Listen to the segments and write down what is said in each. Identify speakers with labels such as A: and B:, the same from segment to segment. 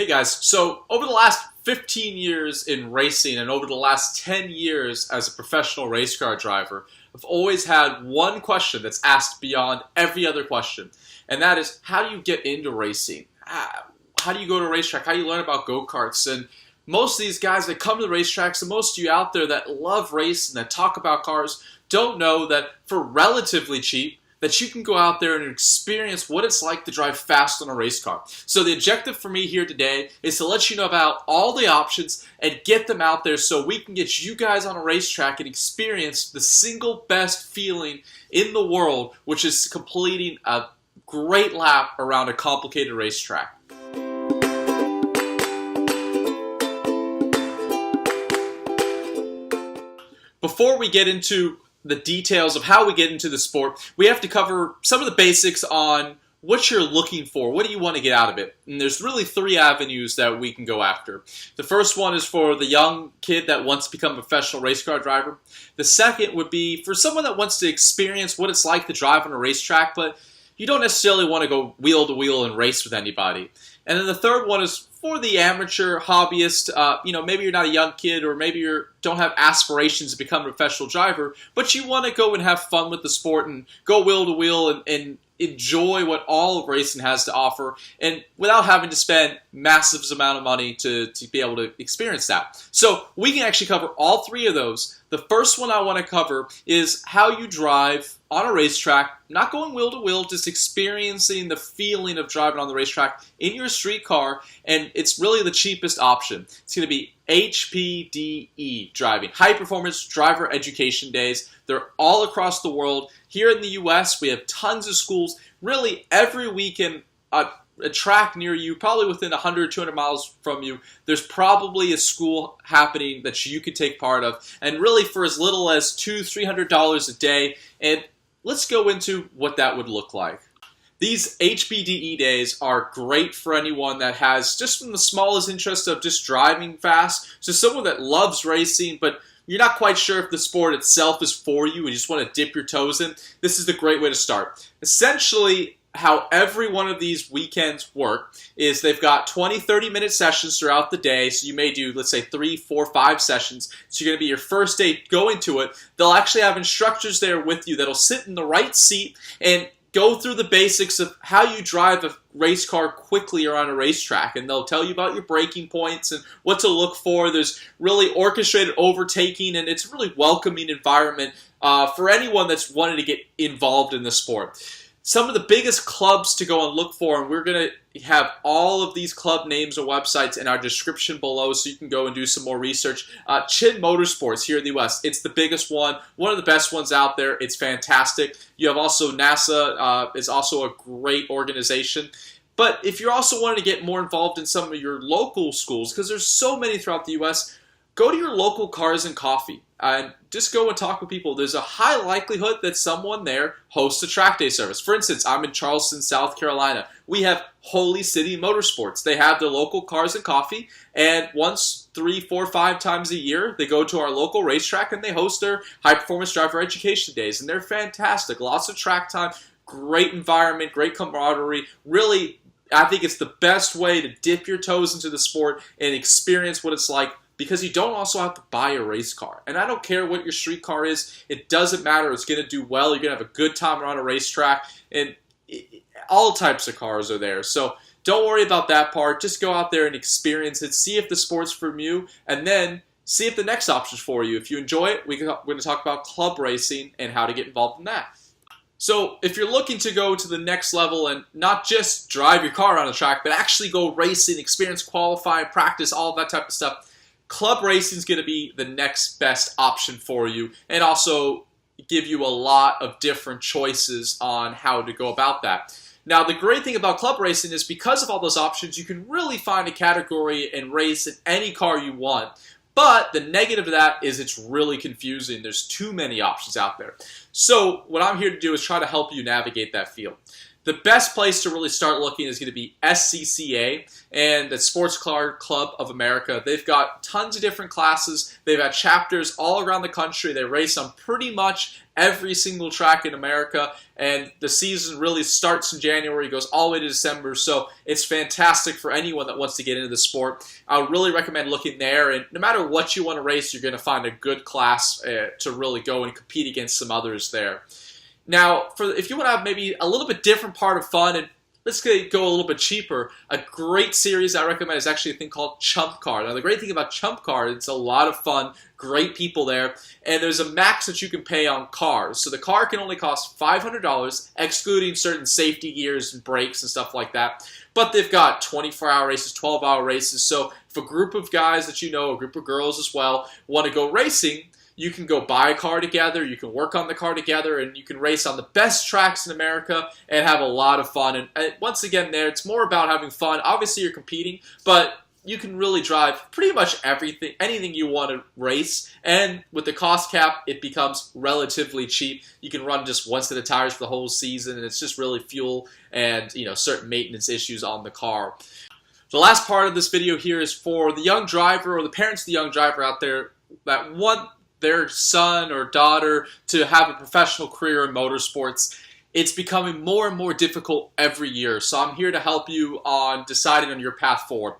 A: Hey guys, so over the last 15 years in racing and over the last 10 years as a professional race car driver, I've always had one question that's asked beyond every other question, and that is, how do you get into racing? How do you go to a racetrack? How do you learn about go-karts? And most of these guys that come to the racetracks, and most of you out there that love racing, that talk about cars, don't know that for relatively cheap, that you can go out there and experience what it's like to drive fast on a race car. So the objective for me here today is to let you know about all the options and get them out there so we can get you guys on a racetrack and experience the single best feeling in the world, which is completing a great lap around a complicated racetrack. Before we get into the details of how we get into the sport, we have to cover some of the basics on what you're looking for. What do you want to get out of it? And there's really three avenues that we can go after. The first one is for the young kid that wants to become a professional race car driver. The second would be for someone that wants to experience what it's like to drive on a racetrack, but you don't necessarily want to go wheel to wheel and race with anybody. And then the third one is for the amateur hobbyist. Maybe you're not a young kid, or maybe you don't have aspirations to become a professional driver, but you want to go and have fun with the sport and go wheel to wheel and enjoy what all of racing has to offer, and without having to spend massive amount of money to be able to experience that. So we can actually cover all three of those. The first one I want to cover is how you drive on a racetrack, not going wheel to wheel, just experiencing the feeling of driving on the racetrack in your street car, and it's really the cheapest option. It's going to be HPDE driving, High Performance Driver Education Days. They're all across the world. Here in the US, we have tons of schools. Really, every weekend, a track near you, probably within 100 or 200 miles from you, there's probably a school happening that you could take part of. And really, for as little as $200-300 a day. And let's go into what that would look like. These HPDE days are great for anyone that has just from the smallest interest of just driving fast to someone that loves racing, but you're not quite sure if the sport itself is for you and you just want to dip your toes in. This is the great way to start. Essentially, how every one of these weekends work is they've got 20-30-minute sessions throughout the day. So you may do, let's say, 3, 4, 5 sessions. So you're going to be your first day going to it. They'll actually have instructors there with you that'll sit in the right seat and go through the basics of how you drive a race car quickly around a racetrack, and they'll tell you about your braking points and what to look for. There's really orchestrated overtaking, and it's a really welcoming environment for anyone that's wanting to get involved in the sport. Some of the biggest clubs to go and look for, and we're going to have all of these club names or websites in our description below so you can go and do some more research. Chin Motorsports here in the US, it's the biggest one of the best ones out there. It's fantastic. You have also NASA is also a great organization. But if you're also wanting to get more involved in some of your local schools, because there's so many throughout the US, go to your local Cars and Coffee and just go and talk with people. There's a high likelihood that someone there hosts a track day service. For instance, I'm in Charleston, South Carolina. We have Holy City Motorsports. They have their local Cars and Coffee, and once, 3, 4, 5 times a year, they go to our local racetrack and they host their High Performance Driver Education Days, and they're fantastic. Lots of track time, great environment, great camaraderie. Really, I think it's the best way to dip your toes into the sport and experience what it's like, because you don't also have to buy a race car. And I don't care what your street car is. It doesn't matter. It's going to do well. You're going to have a good time around a racetrack. And all types of cars are there. So don't worry about that part. Just go out there and experience it. See if the sport's for you. And then see if the next option's for you. If you enjoy it, we're going to talk about club racing and how to get involved in that. So if you're looking to go to the next level and not just drive your car around the track, but actually go racing, experience qualifying, practice, all of that type of stuff, club racing is going to be the next best option for you, and also give you a lot of different choices on how to go about that. Now, the great thing about club racing is because of all those options, you can really find a category and race in any car you want. But the negative of that is it's really confusing. There's too many options out there. So what I'm here to do is try to help you navigate that field. The best place to really start looking is going to be SCCA and the Sports Car Club of America. They've got tons of different classes. They've got chapters all around the country. They race on pretty much every single track in America, and the season really starts in January, goes all the way to December, so it's fantastic for anyone that wants to get into the sport. I would really recommend looking there, and no matter what you want to race, you're going to find a good class to really go and compete against some others there. Now, if you want to have maybe a little bit different part of fun, and let's go a little bit cheaper, a great series I recommend is actually a thing called Chump Car. Now, the great thing about Chump Car, it's a lot of fun, great people there, and there's a max that you can pay on cars. So the car can only cost $500, excluding certain safety gears and brakes and stuff like that. But they've got 24-hour races, 12-hour races, so if a group of guys that you know, a group of girls as well, want to go racing, you can go buy a car together, you can work on the car together, and you can race on the best tracks in America and have a lot of fun. And once again there, it's more about having fun. Obviously you're competing, but you can really drive pretty much everything, anything you want to race. And with the cost cap, it becomes relatively cheap. You can run just one set of tires for the whole season, and it's just really fuel and certain maintenance issues on the car. The last part of this video here is for the young driver or the parents of the young driver out there that want their son or daughter to have a professional career in motorsports. It's becoming more and more difficult every year, so I'm here to help you on deciding on your path forward.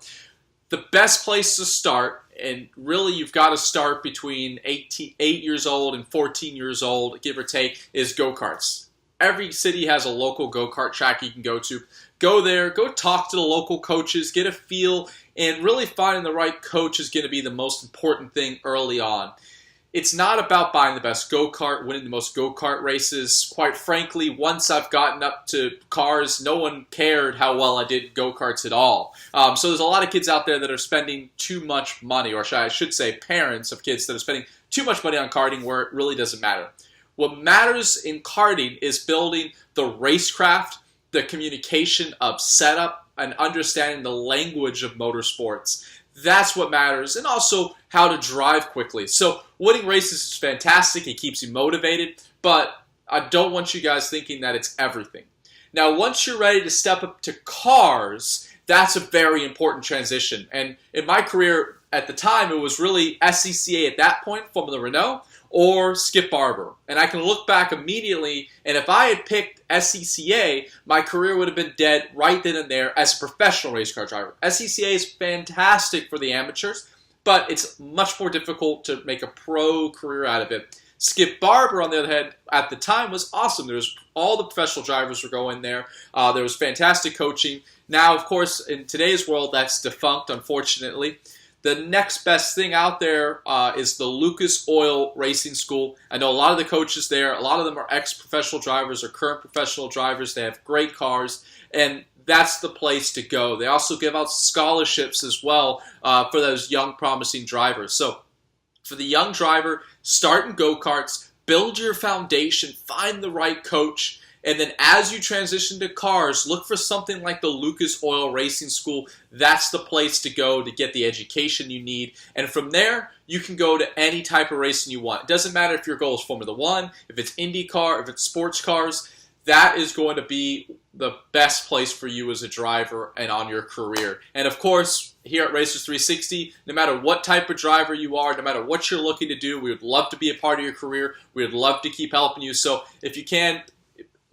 A: The best place to start, and really you've got to start between 8 years old and 14 years old, give or take, is go-karts. Every city has a local go-kart track you can go to. Go there, go talk to the local coaches, get a feel, and really finding the right coach is going to be the most important thing early on. It's not about buying the best go-kart, winning the most go-kart races. Quite frankly, once I've gotten up to cars, no one cared how well I did go-karts at all. So there's a lot of kids out there that are spending too much money, or I should say parents of kids that are spending too much money on karting where it really doesn't matter. What matters in karting is building the racecraft, the communication of setup, and understanding the language of motorsports. That's what matters, and also how to drive quickly. So winning races is fantastic, it keeps you motivated, but I don't want you guys thinking that it's everything. Now, once you're ready to step up to cars, that's a very important transition. And in my career at the time, it was really SCCA at that point, Formula Renault, or Skip Barber. And I can look back immediately, and if I had picked SCCA, my career would have been dead right then and there as a professional race car driver. SCCA is fantastic for the amateurs, but it's much more difficult to make a pro career out of it. Skip Barber, on the other hand, at the time was awesome. There was all the professional drivers were going there. There was fantastic coaching. Now, of course, in today's world, that's defunct, unfortunately. The next best thing out there is the Lucas Oil Racing School. I know a lot of the coaches there. A lot of them are ex-professional drivers or current professional drivers. They have great cars, and that's the place to go. They also give out scholarships as well for those young, promising drivers. So for the young driver, start in go-karts, build your foundation, find the right coach, and then as you transition to cars, look for something like the Lucas Oil Racing School. That's the place to go to get the education you need. And from there, you can go to any type of racing you want. It doesn't matter if your goal is Formula One, if it's IndyCar, if it's sports cars. That is going to be the best place for you as a driver and on your career. And of course, here at Racers 360, no matter what type of driver you are, no matter what you're looking to do, we would love to be a part of your career. We would love to keep helping you. So if you can,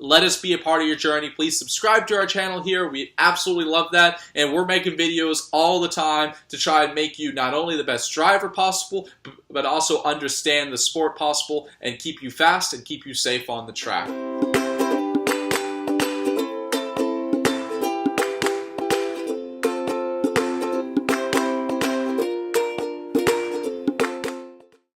A: let us be a part of your journey. Please subscribe to our channel here. We absolutely love that. And we're making videos all the time to try and make you not only the best driver possible, but also understand the sport possible and keep you fast and keep you safe on the track.